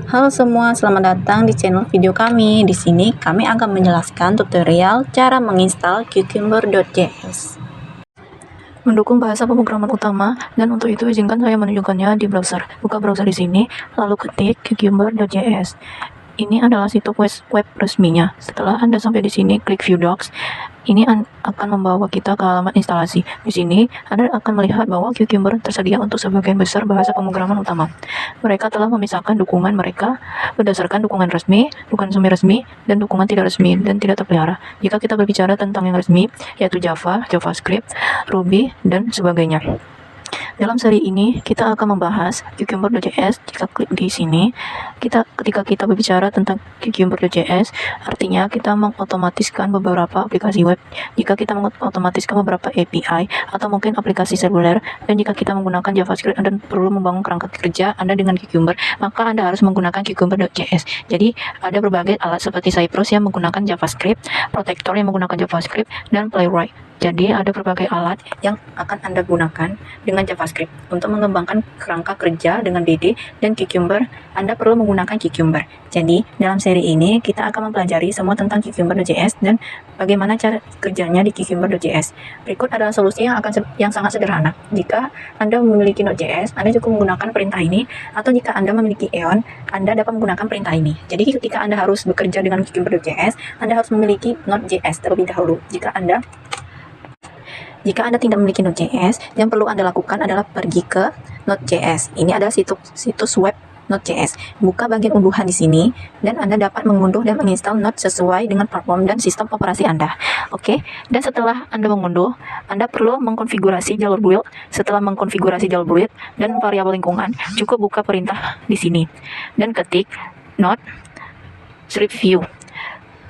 Halo semua, selamat datang di channel video kami. Di sini kami akan menjelaskan tutorial cara menginstal Cucumber.js. Mendukung bahasa pemrograman utama, dan untuk itu izinkan saya menunjukkannya di browser. Buka browser di sini, lalu ketik Cucumber.js. Ini adalah situs web resminya. Setelah Anda sampai di sini, klik View Docs. Ini akan membawa kita ke halaman instalasi. Di sini, Anda akan melihat bahwa Cucumber tersedia untuk sebagian besar bahasa pemrograman utama. Mereka telah memisahkan dukungan mereka berdasarkan dukungan resmi, dukungan semi-resmi, dan dukungan tidak resmi dan tidak terpelihara. Jika kita berbicara tentang yang resmi, yaitu Java, JavaScript, Ruby, dan sebagainya. Dalam seri ini, kita akan membahas Cucumber.js. Jika klik di sini, ketika kita berbicara tentang Cucumber.js, artinya kita mengotomatiskan beberapa aplikasi web. Jika kita mengotomatiskan beberapa API atau mungkin aplikasi seluler, dan jika kita menggunakan JavaScript dan perlu membangun kerangka kerja Anda dengan Cucumber, maka Anda harus menggunakan Cucumber.js. Jadi, ada berbagai alat seperti Cypress yang menggunakan JavaScript, Protector yang menggunakan JavaScript, dan Playwright. Jadi ada berbagai alat yang akan Anda gunakan dengan JavaScript untuk mengembangkan kerangka kerja dengan DD dan Cucumber. Anda perlu menggunakan Cucumber. Jadi dalam seri ini kita akan mempelajari semua tentang Cucumber.js dan bagaimana cara kerjanya di Cucumber.js. Berikut adalah solusi yang sangat sederhana. Jika Anda memiliki Node.js, Anda cukup menggunakan perintah ini, atau jika Anda memiliki Eon, Anda dapat menggunakan perintah ini. Jadi ketika Anda harus bekerja dengan Cucumber.js, Anda harus memiliki Node.js terlebih dahulu. Jika Anda tidak memiliki Node.js, yang perlu Anda lakukan adalah pergi ke Node.js. Ini adalah situs web Node.js. Buka bagian unduhan di sini, dan Anda dapat mengunduh dan menginstal Node sesuai dengan platform dan sistem operasi Anda. Oke, dan setelah Anda mengunduh, Anda perlu mengkonfigurasi jalur build. Setelah mengkonfigurasi jalur build dan variabel lingkungan, cukup buka perintah di sini dan ketik node strip view.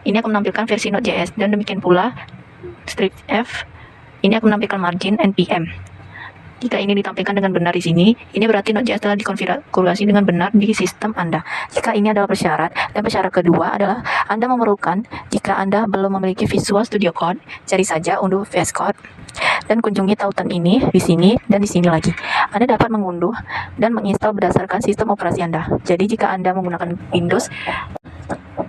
Ini akan menampilkan versi Node.js, dan demikian pula strip f. Ini akan menampilkan margin npm. Jika ini ditampilkan dengan benar di sini, ini berarti Node.js telah dikonfigurasi dengan benar di sistem Anda. Jika ini adalah persyarat, dan persyarat kedua adalah Anda memerlukan, jika Anda belum memiliki Visual Studio Code, cari saja unduh VS Code dan kunjungi tautan ini di sini dan di sini lagi. Anda dapat mengunduh dan menginstal berdasarkan sistem operasi Anda. Jadi jika Anda menggunakan Windows,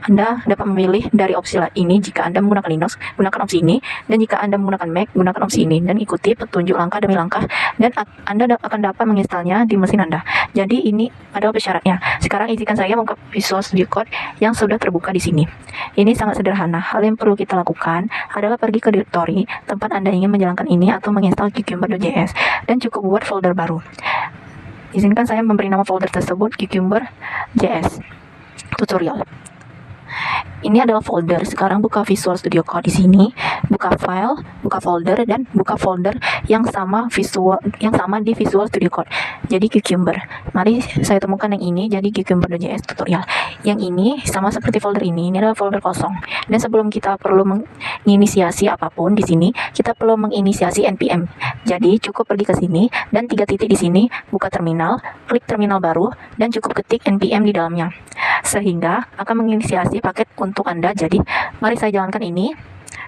Anda dapat memilih dari opsi ini. Jika Anda menggunakan Linux, gunakan opsi ini. Dan jika Anda menggunakan Mac, gunakan opsi ini. Dan ikuti petunjuk langkah demi langkah. Dan Anda akan dapat menginstalnya di mesin Anda. Jadi ini adalah persyaratnya. Sekarang izinkan saya membuka Visual Studio Code yang sudah terbuka di sini. Ini sangat sederhana. Hal yang perlu kita lakukan adalah pergi ke direktori tempat Anda ingin menjalankan ini atau menginstal Cucumber.js. Dan cukup buat folder baru. Izinkan saya memberi nama folder tersebut Cucumber.js tutorial. Ini adalah folder. Sekarang buka Visual Studio Code di sini, buka file, buka folder, dan buka folder yang sama di Visual Studio Code. Jadi Cucumber. Mari saya temukan yang ini, jadi Cucumber.js tutorial. Yang ini sama seperti folder ini adalah folder kosong. Dan sebelum kita perlu menginisiasi apapun di sini, kita perlu menginisiasi npm. Jadi cukup pergi ke sini dan 3 titik di sini, buka terminal, klik terminal baru, dan cukup ketik npm di dalamnya. Sehingga akan menginisiasi paket untuk Anda. Jadi mari saya jalankan ini,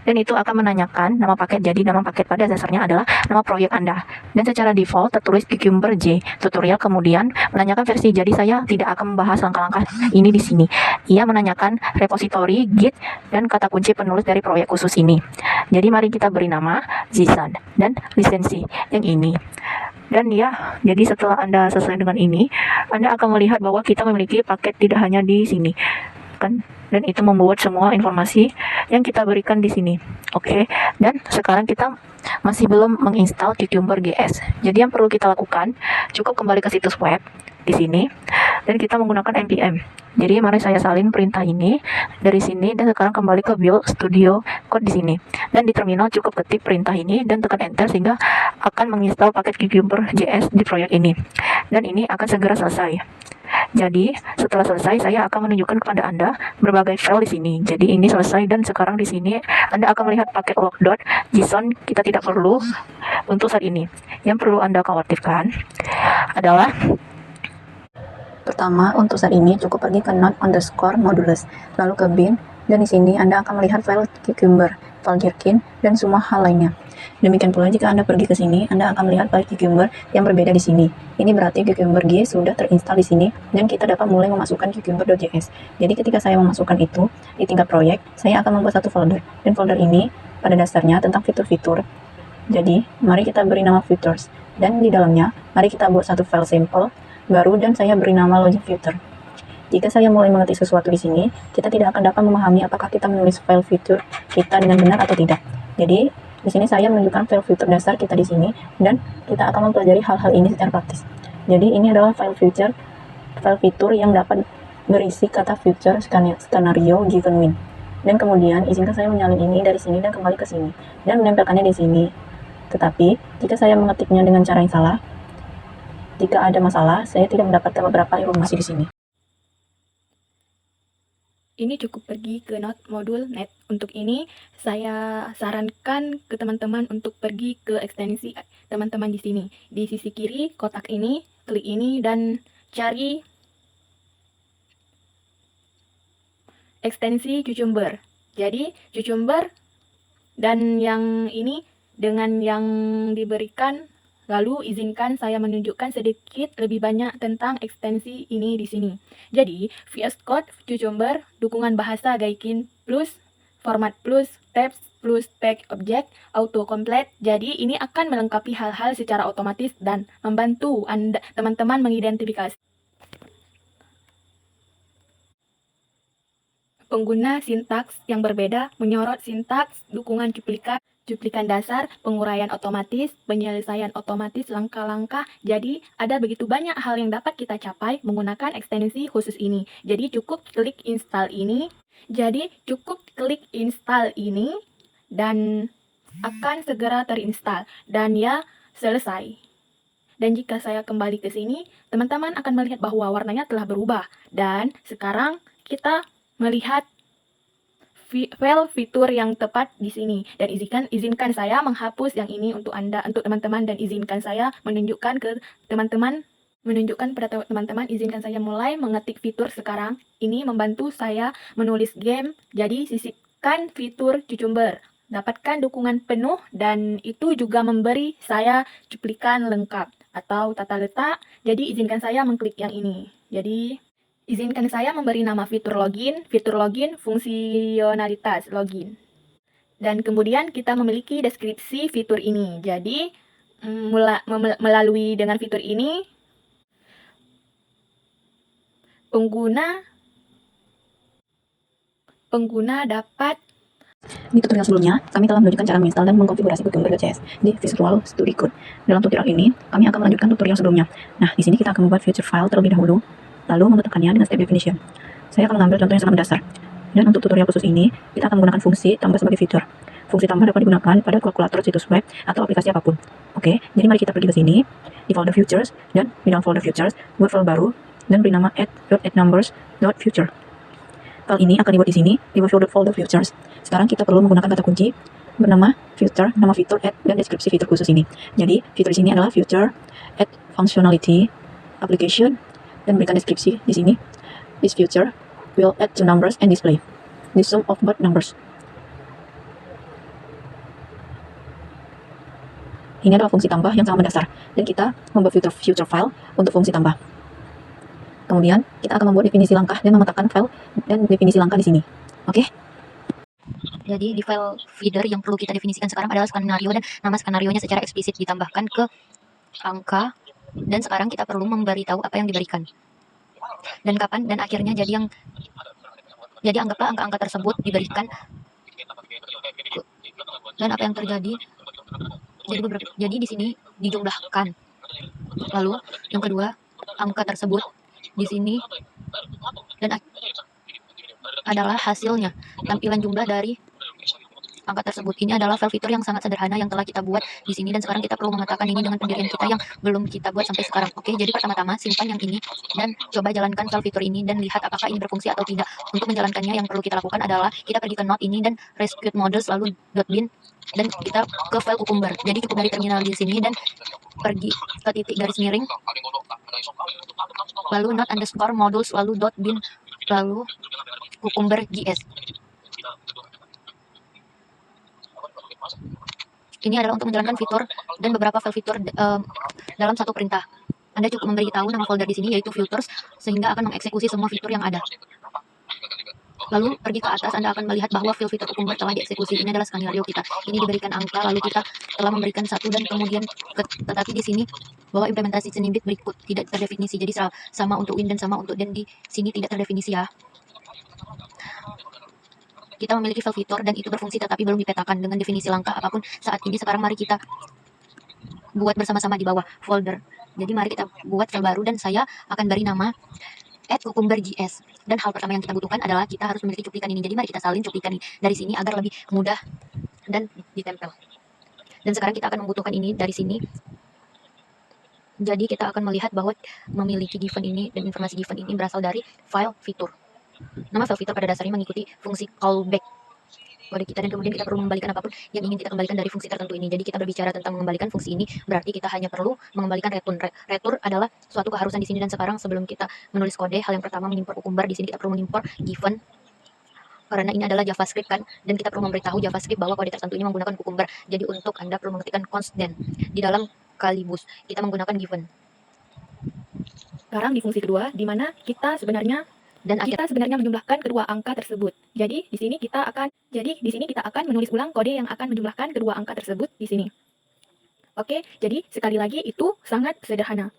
dan itu akan menanyakan nama paket. Jadi nama paket pada dasarnya adalah nama proyek Anda, dan secara default tertulis Cucumber J tutorial, kemudian menanyakan versi. Jadi saya tidak akan membahas langkah-langkah ini di sini. Ia menanyakan repositori, git, dan kata kunci penulis dari proyek khusus ini. Jadi mari kita beri nama Zishan dan lisensi yang ini. Dan ya, jadi setelah Anda selesai dengan ini, Anda akan melihat bahwa kita memiliki paket tidak hanya di sini, kan? Dan itu membuat semua informasi yang kita berikan di sini. Oke. Dan sekarang kita masih belum menginstal Cucumber.js. Jadi yang perlu kita lakukan, cukup kembali ke situs web di sini, dan kita menggunakan npm. Jadi mari saya salin perintah ini dari sini, dan sekarang kembali ke Build Studio Code di sini. Dan di terminal cukup ketik perintah ini dan tekan enter, sehingga akan menginstal paket Cucumber.js di proyek ini. Dan ini akan segera selesai. Jadi setelah selesai, saya akan menunjukkan kepada Anda berbagai file di sini. Jadi ini selesai, dan sekarang di sini Anda akan melihat paket log.json kita tidak perlu untuk saat ini. Yang perlu Anda khawatirkan adalah, pertama, untuk saat ini cukup pergi ke node_modulus, lalu ke bin, dan di sini Anda akan melihat file Cucumber, file Gherkin, dan semua hal lainnya. Demikian pula jika Anda pergi ke sini, Anda akan melihat file Cucumber yang berbeda di sini. Ini berarti Cucumber G sudah terinstall di sini dan kita dapat mulai memasukkan Cucumber.js. Jadi ketika saya memasukkan itu di tingkat proyek, saya akan membuat satu folder. Dan folder ini pada dasarnya tentang fitur-fitur. Jadi, mari kita beri nama features. Dan di dalamnya, mari kita buat satu file sampel baru dan saya beri nama logic filter. Jika saya mulai mengetik sesuatu di sini, kita tidak akan dapat memahami apakah kita menulis file fitur kita dengan benar atau tidak. Jadi, di sini saya menunjukkan file fitur dasar kita di sini dan kita akan mempelajari hal-hal ini secara praktis. Jadi, ini adalah file fitur yang dapat berisi kata future skenario given win. Dan kemudian izinkan saya menyalin ini dari sini dan kembali ke sini dan menempelkannya di sini. Tetapi, jika saya mengetiknya dengan cara yang salah, jika ada masalah, saya tidak mendapatkan beberapa informasi di sini. Ini cukup pergi ke Node modul net. Untuk ini, saya sarankan ke teman-teman untuk pergi ke ekstensi teman-teman di sini. Di sisi kiri, kotak ini, klik ini, dan cari ekstensi Cucumber. Jadi, Cucumber dan yang ini dengan yang diberikan. Lalu izinkan saya menunjukkan sedikit lebih banyak tentang ekstensi ini di sini. Jadi, VS Code, Cucumber, dukungan bahasa Gaikin plus, format plus, tabs plus, tag object, auto complete. Jadi, ini akan melengkapi hal-hal secara otomatis dan membantu Anda teman-teman mengidentifikasi pengguna sintaks yang berbeda, menyorot sintaks, dukungan cuplikan dasar, penguraian otomatis, penyelesaian otomatis langkah-langkah. Jadi, ada begitu banyak hal yang dapat kita capai menggunakan ekstensi khusus ini. Jadi, cukup klik install ini. Dan akan segera terinstall. Dan ya, selesai. Dan jika saya kembali ke sini, teman-teman akan melihat bahwa warnanya telah berubah. Dan sekarang kita melihat file fitur yang tepat di sini, dan izinkan saya menghapus yang ini untuk teman-teman, dan izinkan saya menunjukkan pada teman-teman, izinkan saya mulai mengetik fitur sekarang. Ini membantu saya menulis game. Jadi sisipkan fitur Cucumber, dapatkan dukungan penuh, dan itu juga memberi saya cuplikan lengkap atau tata letak. Jadi izinkan saya mengklik yang ini. Jadi izinkan saya memberi nama fitur login, fungsionalitas login. Dan kemudian kita memiliki deskripsi fitur ini. Jadi, melalui dengan fitur ini, pengguna dapat. Di tutorial sebelumnya, kami telah menunjukkan cara menginstal dan mengkonfigurasi Cucumber.js di Visual Studio Code. Dalam tutorial ini, kami akan melanjutkan tutorial sebelumnya. Nah, di sini kita akan membuat future file terlebih dahulu, lalu membentukkannya dengan step definition. Saya akan mengambil contoh yang sangat mendasar. Dan untuk tutorial khusus ini, kita akan menggunakan fungsi tambah sebagai fitur. Fungsi tambah dapat digunakan pada kalkulator situs web atau aplikasi apapun. Oke, jadi mari kita pergi ke sini, di folder futures, dan di dalam folder futures, buat file baru, dan beri nama add.addnumbers.future. File ini akan dibuat di sini, di folder futures. Sekarang kita perlu menggunakan kata kunci bernama future, nama fitur, add, dan deskripsi fitur khusus ini. Jadi, fitur di sini adalah future, add functionality, application, dan berikan deskripsi di sini. This feature will add two numbers and display the sum of both numbers. Ini adalah fungsi tambah yang sangat mendasar, dan kita membuat future file untuk fungsi tambah. Kemudian kita akan membuat definisi langkah dan memetakan file dan definisi langkah di sini. Oke? Jadi di file feeder yang perlu kita definisikan sekarang adalah skenario, dan nama skenarionya secara eksplisit ditambahkan ke angka, dan sekarang kita perlu memberitahu apa yang diberikan dan kapan dan akhirnya. Jadi anggaplah angka-angka tersebut diberikan dan apa yang terjadi. Jadi di sini dijumlahkan. Lalu yang kedua, angka tersebut di sini dan adalah hasilnya, tampilan jumlah dari angka tersebut. Ini adalah file fitur yang sangat sederhana yang telah kita buat di sini, dan sekarang kita perlu memetakan ini dengan pendirian kita yang belum kita buat sampai sekarang. Oke, jadi pertama-tama simpan yang ini dan coba jalankan file fitur ini dan lihat apakah ini berfungsi atau tidak. Untuk menjalankannya yang perlu kita lakukan adalah kita pergi ke node ini dan rescue models lalu .bin dan kita ke file Cucumber. Jadi cukup dari terminal di sini dan pergi ke titik garis miring lalu node_modules lalu .bin lalu Cucumber.js. Ini adalah untuk menjalankan fitur dan beberapa file fitur dalam satu perintah. Anda cukup memberitahu nama folder di sini yaitu filters sehingga akan mengeksekusi semua fitur yang ada. Lalu pergi ke atas, Anda akan melihat bahwa file fitur Cucumber telah dieksekusi. Ini adalah skenario kita. Ini diberikan angka, lalu kita telah memberikan satu dan kemudian tetapi di sini bahwa implementasi Snippet berikut tidak terdefinisi. Jadi sama untuk win dan sama untuk dan di sini tidak terdefinisi ya. Kita memiliki file fitur dan itu berfungsi tetapi belum dipetakan dengan definisi langkah apapun saat ini. Sekarang mari kita buat bersama-sama di bawah folder. Jadi mari kita buat file baru dan saya akan beri nama @cucumber.js. Dan hal pertama yang kita butuhkan adalah kita harus memiliki cuplikan ini. Jadi mari kita salin cuplikan ini dari sini agar lebih mudah dan ditempel. Dan sekarang kita akan membutuhkan ini dari sini. Jadi kita akan melihat bahwa memiliki given ini dan informasi given ini berasal dari file fitur. Nama file fitur pada dasarnya mengikuti fungsi callback kode kita dan kemudian kita perlu mengembalikan apapun yang ingin kita kembalikan dari fungsi tertentu ini. Jadi kita berbicara tentang mengembalikan fungsi ini berarti kita hanya perlu mengembalikan return. Return adalah suatu keharusan di sini dan sekarang sebelum kita menulis kode, hal yang pertama mengimpor Cucumber. Di sini kita perlu mengimpor given karena ini adalah JavaScript kan, dan kita perlu memberitahu JavaScript bahwa kode tertentu ini menggunakan Cucumber. Jadi untuk Anda perlu mengetikkan constant di dalam Calibus. Kita menggunakan given. Sekarang di fungsi kedua, di mana kita sebenarnya menjumlahkan kedua angka tersebut. Jadi di sini kita akan menulis ulang kode yang akan menjumlahkan kedua angka tersebut di sini. Oke, jadi sekali lagi itu sangat sederhana.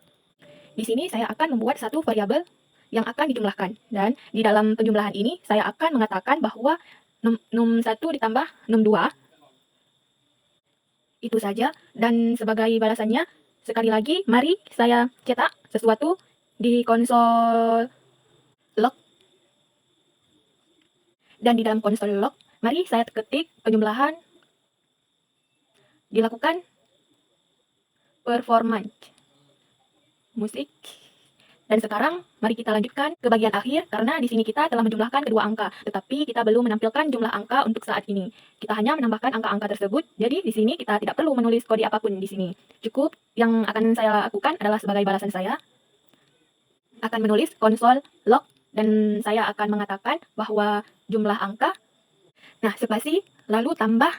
Di sini saya akan membuat satu variabel yang akan dijumlahkan dan di dalam penjumlahan ini saya akan mengatakan bahwa num1 ditambah num2 itu saja, dan sebagai balasannya sekali lagi mari saya cetak sesuatu di konsol log, dan di dalam konsol log mari saya ketik penjumlahan dilakukan performance musik. Dan sekarang mari kita lanjutkan ke bagian akhir karena di sini kita telah menjumlahkan kedua angka, tetapi kita belum menampilkan jumlah angka untuk saat ini. Kita hanya menambahkan angka-angka tersebut. Jadi di sini kita tidak perlu menulis kode apapun di sini. Cukup yang akan saya lakukan adalah sebagai balasan saya akan menulis konsol log dan saya akan mengatakan bahwa jumlah angka, nah spasi lalu tambah,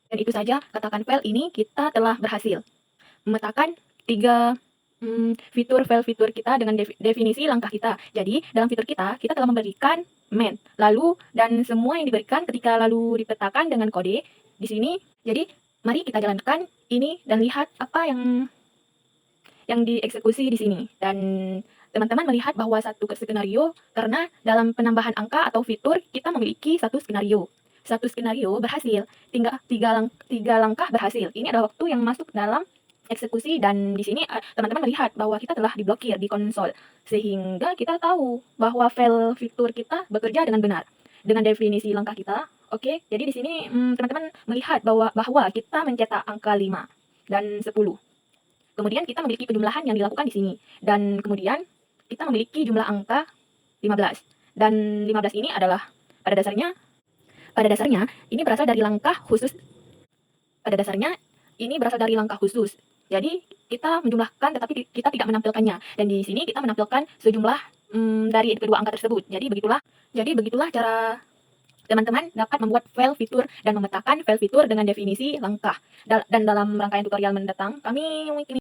dan itu saja. Katakan file ini kita telah berhasil memetakan tiga file fitur kita dengan definisi langkah kita. Jadi dalam fitur kita telah memberikan main, lalu dan semua yang diberikan ketika lalu dipetakan dengan kode di sini. Jadi mari kita jalankan ini dan lihat apa yang dieksekusi di sini. Dan teman-teman melihat bahwa satu skenario karena dalam penambahan angka atau fitur kita memiliki satu skenario. Satu skenario berhasil, tiga langkah berhasil. Ini adalah waktu yang masuk dalam eksekusi, dan di sini teman-teman melihat bahwa kita telah diblokir di konsol sehingga kita tahu bahwa file fitur kita bekerja dengan benar dengan definisi langkah kita. Oke, jadi di sini teman-teman melihat bahwa kita mencetak angka 5 dan 10. Kemudian kita memiliki penjumlahan yang dilakukan di sini dan kemudian kita memiliki jumlah angka 15. Dan 15 ini adalah pada dasarnya ini berasal dari langkah khusus. Jadi kita menjumlahkan tetapi kita tidak menampilkannya. Dan di sini kita menampilkan sejumlah dari kedua angka tersebut. Jadi begitulah cara teman-teman dapat membuat file fitur dan memetakan file fitur dengan definisi langkah. Dan dalam rangkaian tutorial mendatang kami mungkin